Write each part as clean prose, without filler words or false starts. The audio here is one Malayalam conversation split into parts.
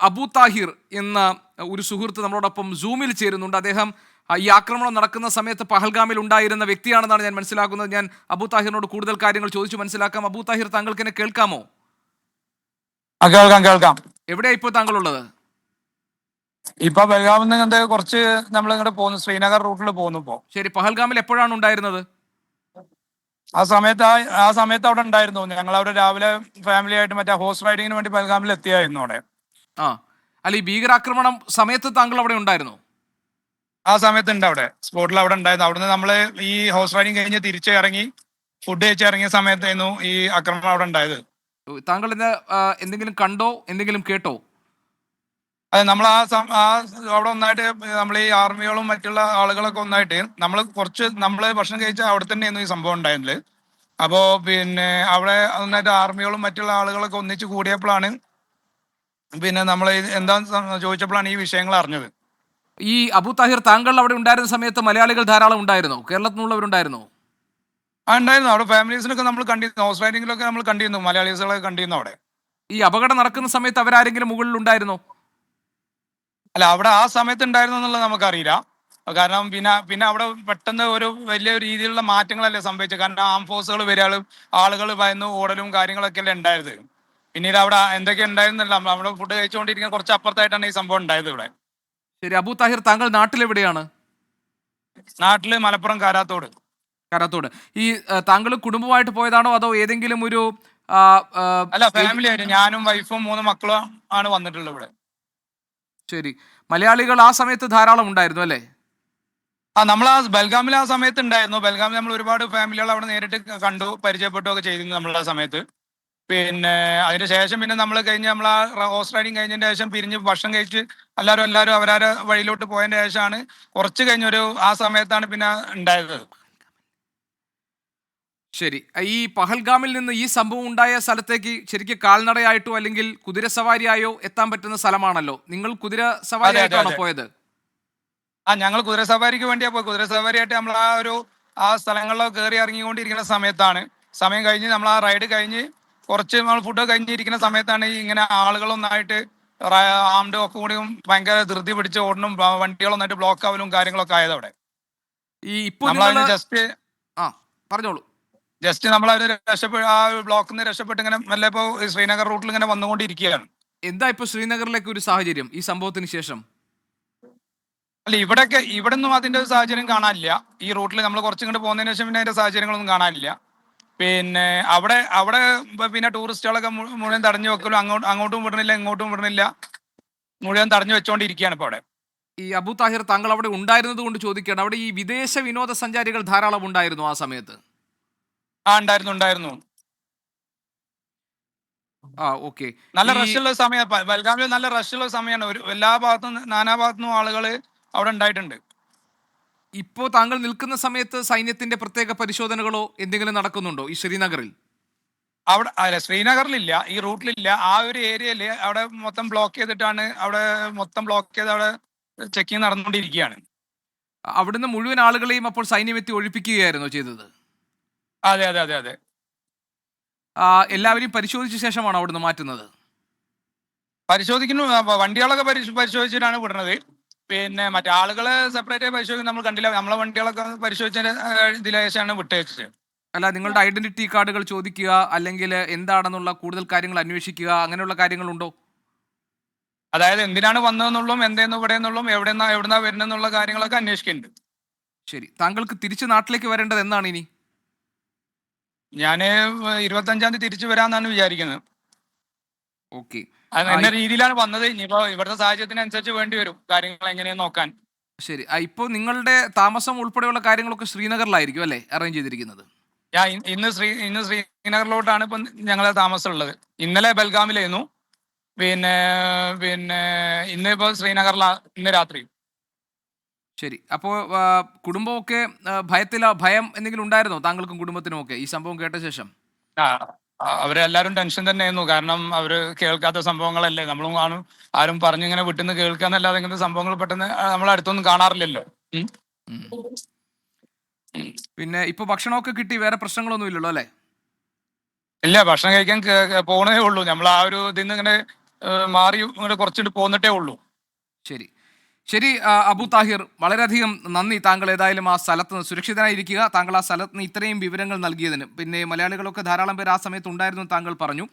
അബു താഹിർ എന്ന ഒരു സുഹൃത്ത് നമ്മളോടൊപ്പം സൂമിൽ ചേരുന്നുണ്ട്. അദ്ദേഹം ഈ ആക്രമണം നടക്കുന്ന സമയത്ത് പഹൽഗാമിൽ ഉണ്ടായിരുന്ന വ്യക്തിയാണെന്നാണ് ഞാൻ മനസ്സിലാക്കുന്നത്. ഞാൻ അബു താഹിറിനോട് കൂടുതൽ കാര്യങ്ങൾ ചോദിച്ചു മനസ്സിലാക്കാം. അബു താഹിർ, താങ്കൾക്ക് എന്നെ കേൾക്കാമോ? കേൾക്കാം കേൾക്കാം. എവിടെയാ ഇപ്പോൾ താങ്കളുള്ളത്? ഇപ്പൊ ബൽഗാമിൽ നിന്ന് കുറച്ച് നമ്മൾ ഇങ്ങോട്ട് പോകുന്നു, ശ്രീനഗർ റൂട്ടിൽ പോകുന്നു ഇപ്പോ. ശരി, പഹൽഗാമിൽ എപ്പോഴാണ് ഉണ്ടായിരുന്നത്? ആ സമയത്ത് അവിടെ ഉണ്ടായിരുന്നു. ഞങ്ങൾ അവിടെ രാവിലെ ഫാമിലി ആയിട്ട് മറ്റേ ഹോഴ്സ് റൈഡിങ്ങിന് വേണ്ടി ബൽഗാമിൽ എത്തിയായിരുന്നു അവിടെ. ആ, അല്ല, ഈ ഭീകരാക്രമണം സമയത്ത് താങ്കൾ അവിടെ ഉണ്ടായിരുന്നു? ആ സമയത്ത് ഉണ്ട്, അവിടെ സ്പോട്ടിൽ അവിടെ ഉണ്ടായിരുന്നു. അവിടുന്ന് നമ്മള് ഈ ഹോഴ്സ് റൈഡിങ് കഴിഞ്ഞ് തിരിച്ച് ഇറങ്ങി ഫുഡ് കഴിച്ച് ഇറങ്ങിയ സമയത്തായിരുന്നു ഈ ആക്രമണം അവിടെ ഉണ്ടായത്. താങ്കൾ ഇന്ന് എന്തെങ്കിലും കണ്ടോ, എന്തെങ്കിലും കേട്ടോ? അതെ, നമ്മൾ അവിടെ ഒന്നായിട്ട് നമ്മൾ ഈ ആർമികളും മറ്റുള്ള ആളുകളൊക്കെ ഒന്നായിട്ട് നമ്മൾ ഭക്ഷണം കഴിച്ച അവിടെ തന്നെയായിരുന്നു ഈ സംഭവം ഉണ്ടായിരുന്നത്. അപ്പോ പിന്നെ അവിടെ ഒന്നായിട്ട് ആർമികളും മറ്റുള്ള ആളുകളൊക്കെ ഒന്നിച്ച് കൂടിയപ്പോഴാണ് പിന്നെ നമ്മൾ എന്താ ചോദിച്ചപ്പോഴാണ് ഈ വിഷയങ്ങൾ അറിഞ്ഞത്. ഈ അബു താഹിർ, താങ്കൾ അവിടെ ഉണ്ടായിരുന്ന സമയത്ത് മലയാളികൾ ധാരാളം ഉണ്ടായിരുന്നോ? കേരളത്തിൽ നിന്നുള്ളവരുണ്ടായിരുന്നോ? ഉണ്ടായിരുന്നു. അവിടെ ഫാമിലീസിനൊക്കെ നമ്മൾ കണ്ടിരുന്നു, ഹോഴ്സ് റൈഡിങ്ങിലൊക്കെ നമ്മൾ കണ്ടിരുന്നു, മലയാളീസുകളൊക്കെ കണ്ടിരുന്നു അവിടെ. ഈ അപകടം നടക്കുന്ന സമയത്ത് അവരാരെങ്കിലും മുകളിൽ ഉണ്ടായിരുന്നോ? അല്ല, അവിടെ ആ സമയത്ത് ഉണ്ടായിരുന്നു എന്നുള്ളത് നമുക്കറിയില്ല. കാരണം പിന്നെ അവിടെ പെട്ടെന്ന് ഒരു വലിയ രീതിയിലുള്ള മാറ്റങ്ങളല്ലേ സംഭവിച്ചത്. കാരണം ആം ഫോഴ്സുകൾ വരികയും ആളുകൾ ഭയന്ന് ഓടലും കാര്യങ്ങളൊക്കെ അല്ലേ ഉണ്ടായത്. പിന്നീട് അവിടെ എന്തൊക്കെ ഉണ്ടായിരുന്നില്ല, നമ്മൾ ഫുഡ് കഴിച്ചുകൊണ്ടിരിക്കുന്ന കുറച്ച് അപ്പുറത്തായിട്ടാണ് ഈ സംഭവം ഉണ്ടായത് ഇവിടെ. ശരി, അബു താഹിർ, താങ്കൾ നാട്ടിലെവിടെയാണ്? നാട്ടില് മലപ്പുറം കാരാത്തോട്. കാരാത്തോട്. ഈ താങ്കൾ കുടുംബമായിട്ട് പോയതാണോ, അതോ ഏതെങ്കിലും ഒരു ആ, ആ, അല്ല, ഏരി- ഫാമിലി ആയിട്ട് ഞാനും വൈഫും 3 മക്കളും ആണ് വന്നിട്ടുള്ളത് ഇവിടെ. ശരി, മലയാളികൾ ആ സമയത്ത് ധാരാളം ഉണ്ടായിരുന്നു അല്ലേ? നമ്മൾ ബൽഗാമിൽ ആ സമയത്ത് ഉണ്ടായിരുന്നു. ബൽഗാമിൽ നമ്മൾ ഒരുപാട് ഫാമിലികൾ അവിടെ നേരിട്ട് കണ്ടു പരിചയപ്പെട്ടു ഒക്കെ ചെയ്തിരുന്നു നമ്മൾ ആ സമയത്ത്. പിന്നെ അതിന് ശേഷം പിന്നെ നമ്മൾ ഹോഴ്സ് റൈഡിങ് കഴിഞ്ഞതിന് ശേഷം പിരിഞ്ഞ് ഭക്ഷണം കഴിച്ച് എല്ലാവരും അവരവരുടെ വഴിയിലോട്ട് പോയതിന് ശേഷമാണ് കുറച്ച് കഴിഞ്ഞൊരു ആ സമയത്താണ് പിന്നെ ഉണ്ടായത്. ശരി, ഈ പഹൽഗാമിൽ നിന്ന് ഈ സംഭവം ഉണ്ടായ സ്ഥലത്തേക്ക് ശരിക്കും കാൽനടയായിട്ടോ അല്ലെങ്കിൽ കുതിരസവാരിയായോ എത്താൻ പറ്റുന്ന സ്ഥലമാണല്ലോ. നിങ്ങൾ കുതിര അതെ അതെ സവാരിയായിട്ടാണോ അതെ. പോയത്? ഞങ്ങൾ കുതിര സവാരിക്ക് വേണ്ടിയാ പോയി. കുതിര സവാരിയായിട്ട് നമ്മൾ ആ സ്ഥലങ്ങളിലൊക്കെ കയറി ഇറങ്ങിക്കൊണ്ടിരിക്കുന്ന സമയത്താണ്, സമയം കഴിഞ്ഞ് നമ്മൾ ആ റൈഡ് കഴിഞ്ഞ് കുറച്ച് നമ്മൾ ഫുഡ് കഴിഞ്ഞിരിക്കുന്ന സമയത്താണ് ഈ ഇങ്ങനെ ആളുകളൊന്നായിട്ട് ആംഡ് ഒക്കെ കൂടിയും ഭയങ്കര ധൃതി പിടിച്ച് ഓടണം, വണ്ടികളൊന്നായിട്ട് ബ്ലോക്ക് ആവലും കാര്യങ്ങളൊക്കെ ആയത് അവിടെ. ഈ ഇപ്പോ നിങ്ങൾ നമ്മളതിന് ജസ്റ്റ് ആ, പറഞ്ഞോളൂ. ജസ്റ്റ് നമ്മളതിന് ആ ബ്ലോക്കിൽ നിന്ന് രക്ഷപ്പെട്ട് ഇങ്ങനെ മെല്ലെ ഇപ്പോൾ ശ്രീനഗർ റൂട്ടിൽ ഇങ്ങനെ വന്നുകൊണ്ടിരിക്കുകയാണ്. എന്താ ഇപ്പൊ ശ്രീനഗറിലേക്ക് ഒരു സാഹചര്യം ഈ സംഭവത്തിന് ശേഷം? അല്ല, ഇവിടെ ഒന്നും അതിന്റെ ഒരു സാഹചര്യം കാണാനില്ല. ഈ റൂട്ടിൽ നമ്മൾ കുറച്ചിങ്ങോട്ട് പോകുന്നതിന് ശേഷം പിന്നെ അതിന്റെ സാഹചര്യങ്ങളൊന്നും കാണാനില്ല. പിന്നെ അവിടെ പിന്നെ ടൂറിസ്റ്റുകളൊക്കെ മുഴുവൻ തടഞ്ഞു വെക്കലും അങ്ങോട്ടും വിടണില്ല ഇങ്ങോട്ടും വിടണില്ല, മുഴുവൻ തടഞ്ഞു വെച്ചുകൊണ്ടിരിക്കുകയാണ് ഇപ്പൊ അവിടെ. ഈ അബു താഹിർ, താങ്കൾ അവിടെ ഉണ്ടായിരുന്നത് കൊണ്ട് ചോദിക്കുകയാണ്, അവിടെ ഈ വിദേശ വിനോദസഞ്ചാരികൾ ധാരാളം ഉണ്ടായിരുന്നു ആ സമയത്ത്? ഉണ്ടായിരുന്നു ഉണ്ടായിരുന്നു. ആ, ഓക്കെ. നല്ല ഈ റഷുള്ള സമയം, ബൽഗാമിൽ നല്ല റഷുള്ള സമയമാണ്. എല്ലാ ഭാഗത്തുനിന്നും നാനാ ഭാഗത്തുനിന്നും ആളുകൾ അവിടെ ഉണ്ടായിട്ടുണ്ട്. ഇപ്പോ താങ്കൾ നിൽക്കുന്ന സമയത്ത് സൈന്യത്തിന്റെ പ്രത്യേക പരിശോധനകളോ എന്തെങ്കിലും നടക്കുന്നുണ്ടോ ഈ ശ്രീനഗറിൽ? അവിടെ അല്ല, ശ്രീനഗറിലില്ല, ഈ റൂട്ടിലില്ല. ആ ഒരു ഏരിയയില് അവിടെ മൊത്തം ബ്ലോക്ക് ചെയ്തിട്ടാണ്, അവിടെ മൊത്തം ബ്ലോക്ക് ചെയ്ത് അവിടെ ചെക്കിങ് നടന്നുകൊണ്ടിരിക്കുകയാണ്. അവിടുന്ന് മുഴുവൻ ആളുകളെയും അപ്പോൾ സൈന്യം എത്തി ഒഴിപ്പിക്കുകയായിരുന്നോ ചെയ്തത്? അതെ അതെ അതെ അതെ. എല്ലാവരെയും പരിശോധിച്ച ശേഷമാണോ അവിടുന്ന് മാറ്റുന്നത്? പരിശോധിക്കുന്നു, വണ്ടികളൊക്കെ പരിശോധിച്ചിട്ടാണ് വിടുന്നത്. പിന്നെ മറ്റേ ആളുകളെ സെപ്പറേറ്റ് പരിശോധിക്കാൻ നമ്മൾ കണ്ടില്ല. നമ്മളെ വണ്ടികളൊക്കെ പരിശോധിച്ചതിന് ഇതിന് ശേഷമാണ് വിട്ടയച്ചത്. അല്ല, നിങ്ങളുടെ ഐഡന്റിറ്റി കാർഡുകൾ ചോദിക്കുക, അല്ലെങ്കിൽ എന്താണെന്നുള്ള കൂടുതൽ കാര്യങ്ങൾ അന്വേഷിക്കുക, അങ്ങനെയുള്ള കാര്യങ്ങളുണ്ടോ? അതായത് എന്തിനാണ് വന്നതെന്നുള്ളതും എന്തേന്ന് ഇവിടെ എന്നുള്ളതും എവിടുന്നാ വരുന്നെന്നുള്ള കാര്യങ്ങളൊക്കെ അന്വേഷിക്കുന്നുണ്ട്. ശരി, താങ്കൾക്ക് തിരിച്ച് നാട്ടിലേക്ക് വരേണ്ടത് എന്നാണ് ഇനി? ഞാൻ 25-ാം തീയതി തിരിച്ചു വരാമെന്നാണ് വിചാരിക്കുന്നത്. ഓക്കെ. അത് എന്ന രീതിയിലാണ് വന്നത്. ഇനിയിപ്പോ ഇവിടുത്തെ സാഹചര്യത്തിനനുസരിച്ച് വേണ്ടി വരും കാര്യങ്ങൾ എങ്ങനെയെന്ന് നോക്കാൻ. ശരി, ഇപ്പോൾ നിങ്ങളുടെ താമസം ഉൾപ്പെടെയുള്ള കാര്യങ്ങളൊക്കെ ശ്രീനഗറിലായിരിക്കും അല്ലേ അറേഞ്ച് ചെയ്തിരിക്കുന്നത്? ഞാൻ ഇന്ന് ശ്രീനഗറിലോട്ടാണ് ഇപ്പം ഞങ്ങളെ താമസം ഉള്ളത്. ഇന്നലെ ബൽഗാമിലായിരുന്നു. പിന്നെ പിന്നെ ഇന്നിപ്പോ ശ്രീനഗറിലാ, ഇന്ന് രാത്രി. ശരി, അപ്പോൾ കുടുംബമൊക്കെ ഭയം എന്തെങ്കിലും ഉണ്ടായിരുന്നോ താങ്കൾക്കും കുടുംബത്തിനും ഒക്കെ ഈ സംഭവം കേട്ട ശേഷം? ആ അവരെല്ലാരും ടെൻഷൻ തന്നെയായിരുന്നു. കാരണം അവര് കേൾക്കാത്ത സംഭവങ്ങളല്ലേ, നമ്മളും ആരും പറഞ്ഞിങ്ങനെ വിട്ടുന്ന് കേൾക്കാന്നല്ലാതെ ഇങ്ങനത്തെ സംഭവങ്ങൾ പെട്ടെന്ന് നമ്മളെ അടുത്തൊന്നും കാണാറില്ലല്ലോ. ഉം. ഉം. പിന്നെ ഇപ്പൊ ഭക്ഷണമൊക്കെ കിട്ടി, വേറെ പ്രശ്നങ്ങളൊന്നും ഇല്ലല്ലോ അല്ലേ? ഇല്ല, ഭക്ഷണം കഴിക്കാൻ പോണേ ഉള്ളൂ. നമ്മൾ ആ ഒരു ഇതിന്ന് ഇങ്ങനെ മാറി ഇങ്ങോട്ട് കുറച്ചിട്ട് പോന്നിട്ടേ ഉള്ളൂ. ശരി ശരി അബു താഹിർ, വളരെയധികം നന്ദി. താങ്കൾ ഏതായാലും ആ സ്ഥലത്ത് നിന്ന് സുരക്ഷിതനായിരിക്കുക. താങ്കൾ ആ സ്ഥലത്ത് നിന്ന് ഇത്രയും വിവരങ്ങൾ നൽകിയതിന്. പിന്നെ മലയാളികളൊക്കെ ധാരാളം പേര് ആ സമയത്ത് ഉണ്ടായിരുന്നു താങ്കൾ പറഞ്ഞു.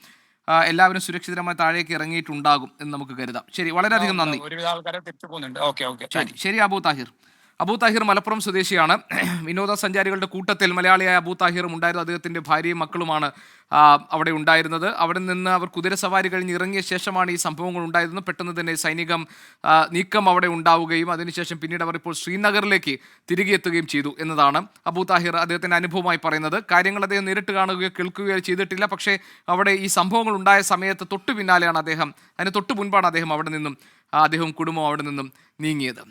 എല്ലാവരും സുരക്ഷിതമായി താഴേക്ക് ഇറങ്ങിയിട്ടുണ്ടാകും എന്ന് നമുക്ക് കരുതാം. ശരി, വളരെയധികം നന്ദി. ഒരുവിധ ആൾക്കാരെ തിരിച്ചു പോകുന്നുണ്ട്. Okay okay. ശരി ശരി അബു താഹിർ. അബു താഹിർ മലപ്പുറം സ്വദേശിയാണ്. വിനോദസഞ്ചാരികളുടെ കൂട്ടത്തിൽ മലയാളിയായ അബു താഹിറും ഉണ്ടായിരുന്നു. അദ്ദേഹത്തിൻ്റെ ഭാര്യയും മക്കളുമാണ് അവിടെ ഉണ്ടായിരുന്നത്. അവിടെ നിന്ന് അവർ കുതിരസവാരി കഴിഞ്ഞ് ഇറങ്ങിയ ശേഷമാണ് ഈ സംഭവങ്ങൾ ഉണ്ടായിരുന്നത്. പെട്ടെന്ന് തന്നെ സൈനികം നീക്കം അവിടെ ഉണ്ടാവുകയും അതിനുശേഷം പിന്നീട് അവർ ഇപ്പോൾ ശ്രീനഗറിലേക്ക് തിരികെ എത്തുകയും ചെയ്തു എന്നതാണ് അബു താഹിർ അദ്ദേഹത്തിൻ്റെ അനുഭവമായി പറയുന്നത്. കാര്യങ്ങൾ അദ്ദേഹം നേരിട്ട് കാണുകയോ കേൾക്കുകയോ ചെയ്തിട്ടില്ല. പക്ഷേ അവിടെ ഈ സംഭവങ്ങൾ ഉണ്ടായ സമയത്ത് തൊട്ടു പിന്നാലെയാണ് അദ്ദേഹം, അതിന് തൊട്ടു മുൻപാണ് അദ്ദേഹം അവിടെ നിന്നും അദ്ദേഹവും കുടുംബവും അവിടെ നിന്നും നീങ്ങിയത്.